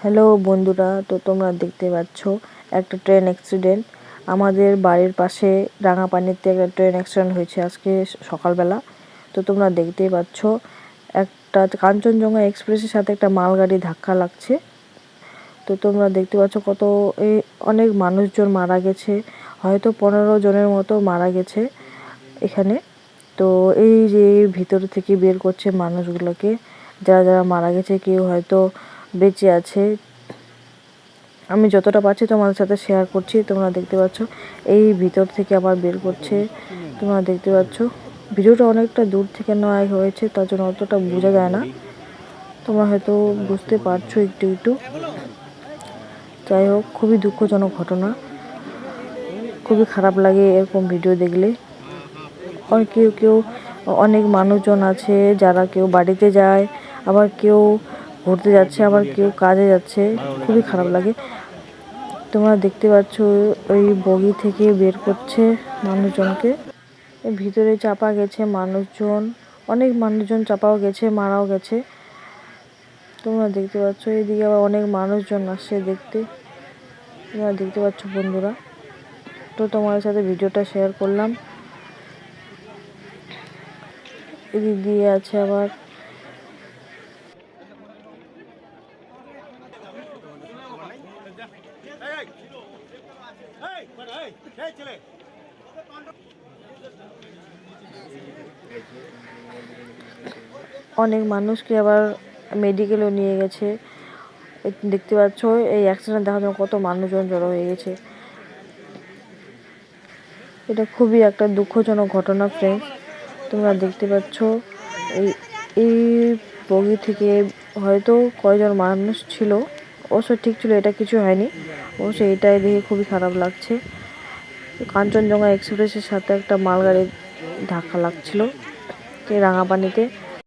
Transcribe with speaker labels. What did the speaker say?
Speaker 1: Hello বন্ধুরা, তো তোমরা দেখতে পাচ্ছ একটা ট্রেন অ্যাক্সিডেন্ট। আমাদের বাড়ির পাশে রাঙাপানিতে একটা ট্রেন অ্যাক্সিডেন্ট হয়েছে আজকে সকালবেলা। তো তোমরা দেখতেই পাচ্ছ একটা কাঞ্চনজঙ্ঘা এক্সপ্রেসের সাথে একটা মালগাড়ি ধাক্কা লাগছে। তো তোমরা দেখতে পাচ্ছ অনেক মানুষজন মারা গেছে, হয়তো 15 জনের মতো মারা গেছে এখানে। তো এই যে ভিতর থেকে বের করছে মানুষগুলোকে, যারা যারা মারা গেছে, কেউ হয়তো বেঁচে আছে। আমি যতটা পারছি তোমাদের সাথে শেয়ার করছি। তোমরা দেখতে পাচ্ছ এই ভিতর থেকে আবার বের করছে। তোমরা দেখতে পাচ্ছ ভিডিওটা অনেকটা দূর থেকে নেওয়া হয়েছে, তার জন্য অতটা বোঝা যায় না। তোমরা হয়তো বুঝতে পারছো একটু একটু। যাই হোক, খুবই দুঃখজনক ঘটনা, খুবই খারাপ লাগে এরকম ভিডিও দেখলে। কেউ কেউ অনেক মানুষজন আছে যারা কেউ বাড়িতে যায়, আবার কেউ ঘুরতে যাচ্ছে, আবার কেউ কাজে যাচ্ছে। খুবই খারাপ লাগে। তোমরা দেখতে পাচ্ছ ওই বগি থেকে বের করছে মানুষজনকে। ভিতরে চাপা গেছে মানুষজন, অনেক মানুষজন চাপাও গেছে, মারাও গেছে। তোমরা দেখতে পাচ্ছ এইদিকে আবার অনেক মানুষজন আসছে দেখতে। তোমরা দেখতে পাচ্ছ বন্ধুরা। তো তোমাদের সাথে ভিডিওটা শেয়ার করলাম। এদিক দিয়ে আছে আবার অনেক মানুষকে আবার মেডিকেলও নিয়ে গেছে। দেখতে পাচ্ছ এই অ্যাক্সিডেন্ট দেখার জন্য কত মানুষজন জড়ো হয়ে গেছে। এটা খুবই একটা দুঃখজনক ঘটনা ফ্রেন্ডস। তোমরা দেখতে পাচ্ছ এই এই বগি থেকে হয়তো কয়জন মানুষ ছিল, অবশ্য ঠিক ছিল, এটা কিছু হয়নি। অবশ্য এটাই দেখে খুবই খারাপ লাগছে। কাঞ্চনজঙ্ঘা এক্সপ্রেসের সাথে একটা মালগাড়ির ধাক্কা লাগছিল এই রাঙাপানিতে।